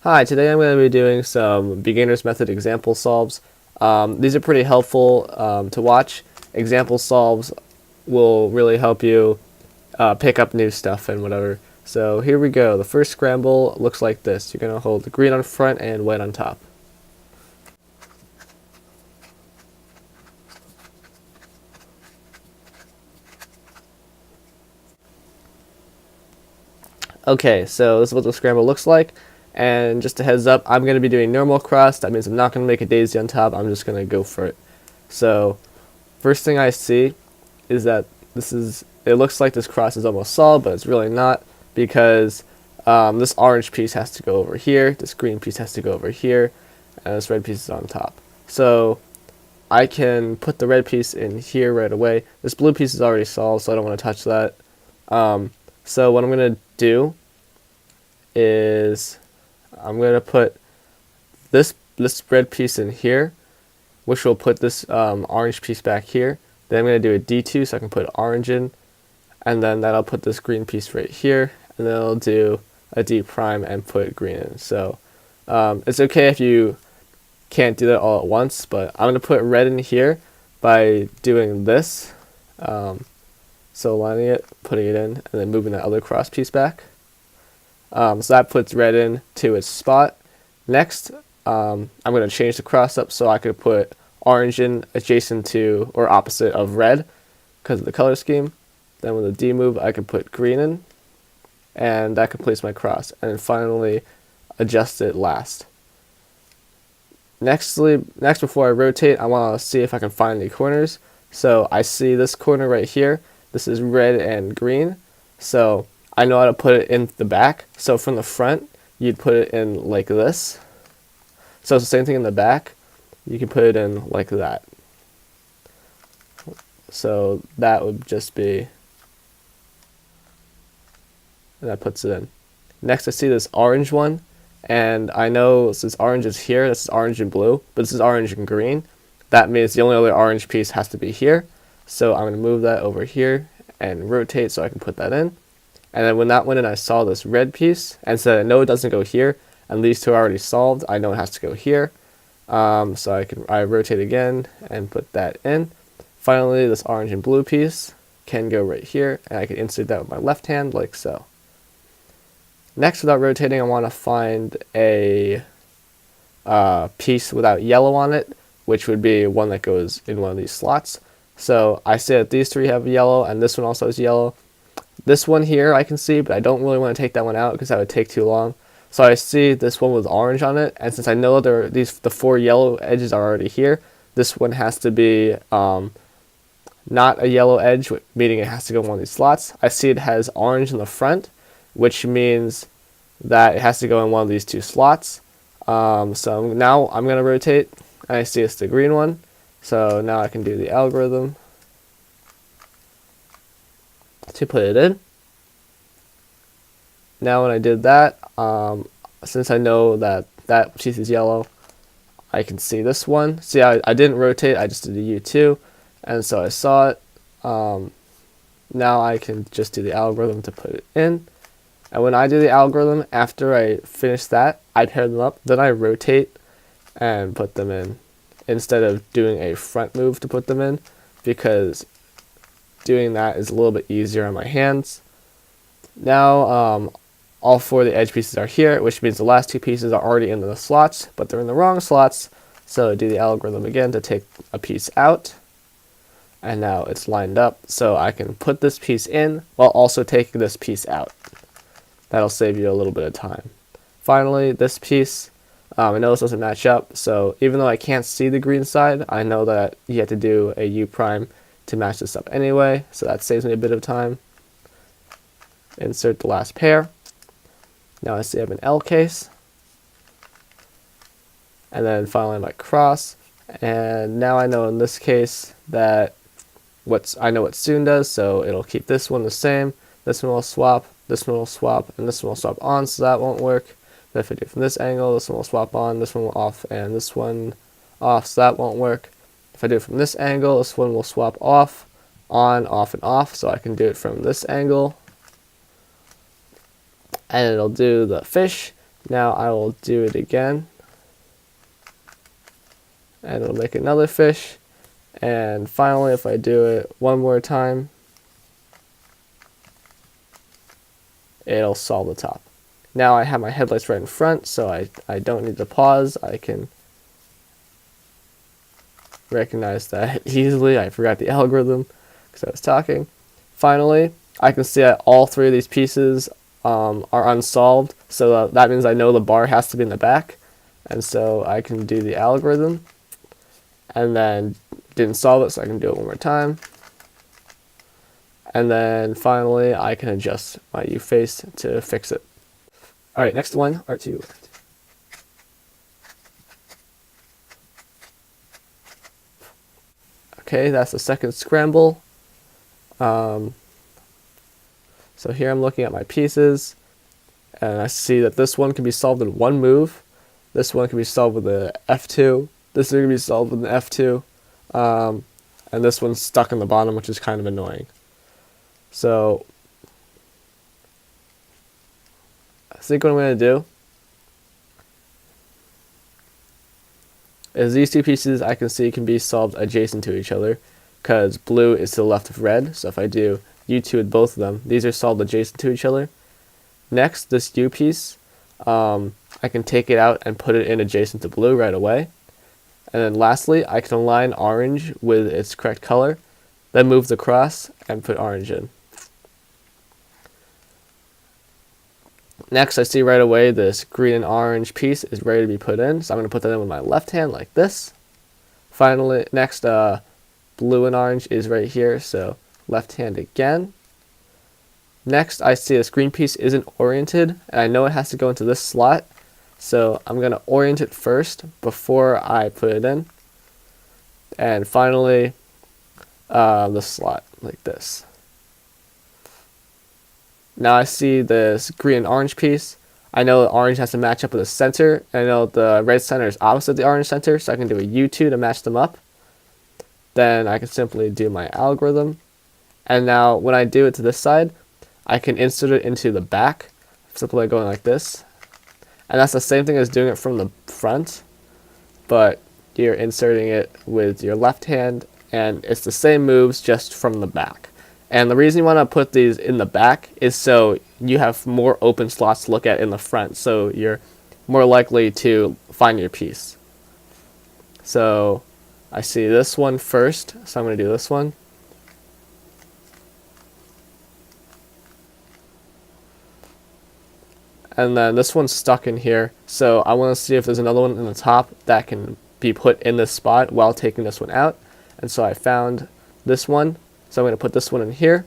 Hi, today I'm going to be doing some beginner's method example solves. These are pretty helpful to watch. Example solves will really help you pick up new stuff and whatever. So here we go. The first scramble looks like this. You're going to hold green on front and white on top. Okay, so this is what the scramble looks like. And just a heads up, I'm going to be doing normal cross. That means I'm not going to make a daisy on top. I'm just going to go for it. So first thing I see is that it looks like this cross is almost solved, but it's really not, because this orange piece has to go over here, this green piece has to go over here, and this red piece is on top. So I can put the red piece in here right away. This blue piece is already solved, so I don't want to touch that. So what I'm going to do is I'm going to put this red piece in here, which will put this orange piece back here. Then I'm going to do a D2 so I can put orange in, and then that'll put this green piece right here, and then I'll do a D prime and put green in. So it's okay if you can't do that all at once, but I'm going to put red in here by doing this. So lining it, putting it in, and then moving that other cross piece back. So that puts red in to its spot. Next, I'm going to change the cross up so I could put orange in adjacent to or opposite of red because of the color scheme. Then with a D move, I can put green in, and that completes my cross. And then finally, adjust it last. Next, before I rotate, I want to see if I can find any corners. So I see this corner right here. This is red and green. So I know how to put it in the back. So from the front, you'd put it in like this. So it's the same thing in the back. You can put it in like that. So that would just be, and that puts it in. Next I see this orange one, and I know since orange is here, this is orange and blue, but this is orange and green. That means the only other orange piece has to be here. So I'm going to move that over here and rotate so I can put that in. And then when that went in, I saw this red piece, and said, no, it doesn't go here, and these two are already solved. I know it has to go here. So I rotate again and put that in. Finally, this orange and blue piece can go right here, and I can insert that with my left hand like so. Next, without rotating, I want to find a piece without yellow on it, which would be one that goes in one of these slots. So I see that these three have yellow, and this one also has yellow. This one here I can see, but I don't really want to take that one out because that would take too long. So I see this one with orange on it, and since I know the four yellow edges are already here, this one has to be not a yellow edge, meaning it has to go in one of these slots. I see it has orange in the front, which means that it has to go in one of these two slots. So now I'm going to rotate, and I see it's the green one. So now I can do the algorithm to put it in. Now when I did that, since I know that that piece is yellow, I can see this one. See, I didn't rotate, I just did a U2, and so I saw it. Now I can just do the algorithm to put it in. And when I do the algorithm, after I finish that, I pair them up, then I rotate and put them in, instead of doing a front move to put them in, because doing that is a little bit easier on my hands. Now, all four of the edge pieces are here, which means the last two pieces are already in the slots, but they're in the wrong slots. So I do the algorithm again to take a piece out, and now it's lined up. So I can put this piece in while also taking this piece out. That'll save you a little bit of time. Finally, this piece, I know this doesn't match up, so even though I can't see the green side, I know that you have to do a U prime to match this up anyway, so that saves me a bit of time. Insert the last pair. Now I see I have an L case, and then finally my cross, and now I know in this case that I know what soon does, so it'll keep this one the same, this one will swap, this one will swap, and this one will swap on, so that won't work. Then if I do it from this angle, this one will swap on, this one will off, and this one off, so that won't work. If I do it from this angle, this one will swap off, on, off, and off, so I can do it from this angle. And it'll do the fish, Now I will do it again, and it'll make another fish. And finally, if I do it one more time, it'll solve the top. Now I have my headlights right in front, so I don't need to pause. I can recognize that easily. I forgot the algorithm because I was talking. Finally, I can see that all three of these pieces are unsolved, so that means I know the bar has to be in the back, and so I can do the algorithm, and then didn't solve it, so I can do it one more time. And then finally, I can adjust my U face to fix it. All right, next one, R2. Okay, that's the second scramble. So here I'm looking at my pieces, and I see that this one can be solved in one move. This one can be solved with a F2. This one can be solved with an F2. And this one's stuck in the bottom, which is kind of annoying. So I think what I'm going to do is these two pieces I can see can be solved adjacent to each other, because blue is to the left of red. So if I do U2 with both of them, these are solved adjacent to each other. Next, this U piece, I can take it out and put it in adjacent to blue right away. And then lastly, I can align orange with its correct color, then move the cross and put orange in. Next, I see right away this green and orange piece is ready to be put in, so I'm going to put that in with my left hand like this. Finally, next, blue and orange is right here, so left hand again. Next, I see this green piece isn't oriented, and I know it has to go into this slot, so I'm going to orient it first before I put it in. And finally, the slot like this. Now I see this green and orange piece. I know the orange has to match up with the center. I know the red center is opposite the orange center, so I can do a U2 to match them up. Then I can simply do my algorithm. And now when I do it to this side, I can insert it into the back, simply going like this. And that's the same thing as doing it from the front, but you're inserting it with your left hand, and it's the same moves just from the back. And the reason you want to put these in the back is so you have more open slots to look at in the front, so you're more likely to find your piece. So I see this one first, so I'm going to do this one. And then this one's stuck in here, so I want to see if there's another one in the top that can be put in this spot while taking this one out. And so I found this one, so I'm going to put this one in here.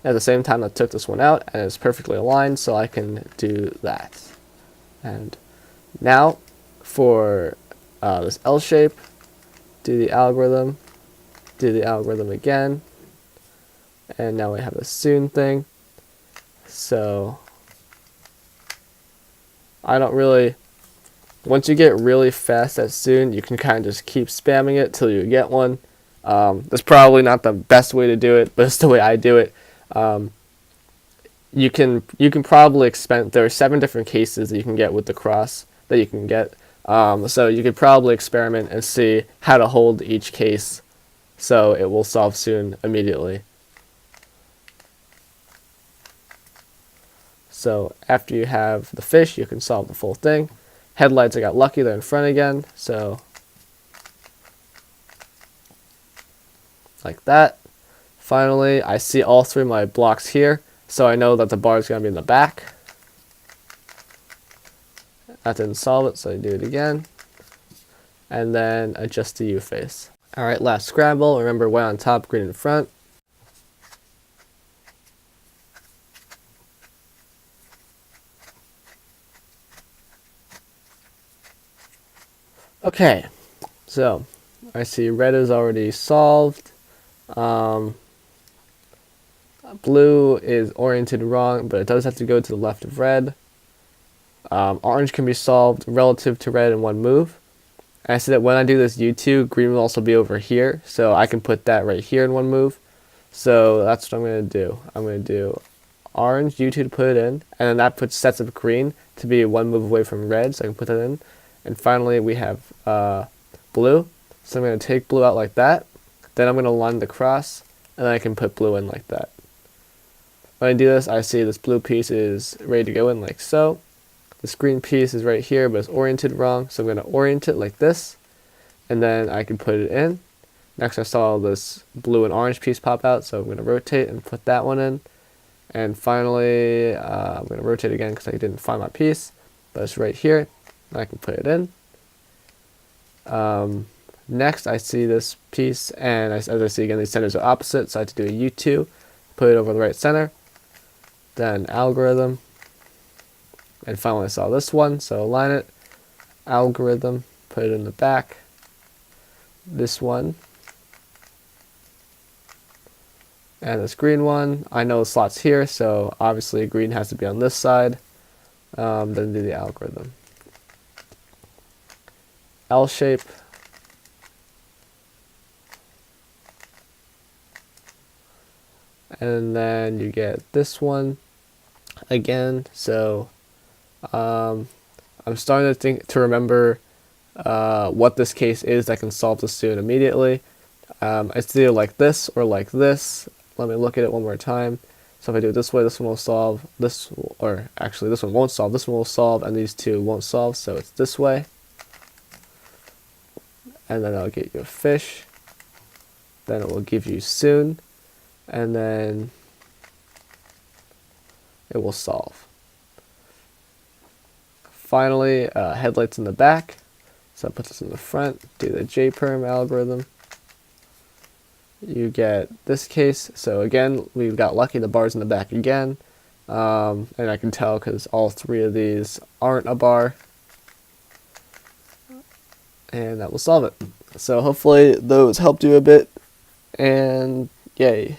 At the same time I took this one out, and it's perfectly aligned, so I can do that. And now for this L shape, do the algorithm again, and now we have a soon thing. So I don't really, once you get really fast at soon, you can kind of just keep spamming it till you get one. That's probably not the best way to do it, but it's the way I do it. You can probably expand. There are 7 different cases that you can get with the cross that you can get. So you could probably experiment and see how to hold each case so it will solve soon immediately. So after you have the fish, you can solve the full thing. Headlights, I got lucky, they're in front again, so like that. Finally, I see all 3 of my blocks here, so I know that the bar is going to be in the back. That didn't solve it, so I do it again. And then adjust the U face. Alright, last scramble. Remember, white on top, green in front. Okay, so I see red is already solved. Blue is oriented wrong, but it does have to go to the left of red. Orange can be solved relative to red in one move. And I see that when I do this U2, green will also be over here, so I can put that right here in one move. So that's what I'm going to do. I'm going to do orange U2 to put it in, and then that puts sets of green to be one move away from red, so I can put that in. And finally we have blue, so I'm going to take blue out like that, then I'm going to line the cross, and then I can put blue in like that. When I do this, I see this blue piece is ready to go in like so. This green piece is right here, but it's oriented wrong, so I'm going to orient it like this, and then I can put it in. Next I saw this blue and orange piece pop out, so I'm going to rotate and put that one in. And finally, I'm going to rotate again because I didn't find my piece, but it's right here, and I can put it in. Next I see this piece, and as I see again, these centers are opposite, so I have to do a U2, put it over the right center, then algorithm, and finally I saw this one, so align it, algorithm, put it in the back, this one, and this green one. I know the slot's here, so obviously green has to be on this side, then do the algorithm. L shape, and then you get this one again. So I'm starting to remember what this case is. I can solve this soon immediately. It's either like this or like this. Let me look at it one more time. So if I do it this way, this one will solve, or actually this one won't solve, this one will solve, and these two won't solve, so it's this way. And then I'll get you a fish, then it will give you soon, and then it will solve. Finally, headlights in the back, so I put this in the front, do the J-perm algorithm. You get this case, so again, we got lucky, the bar's in the back again, and I can tell because all three of these aren't a bar, and that will solve it. So hopefully those helped you a bit, and yay.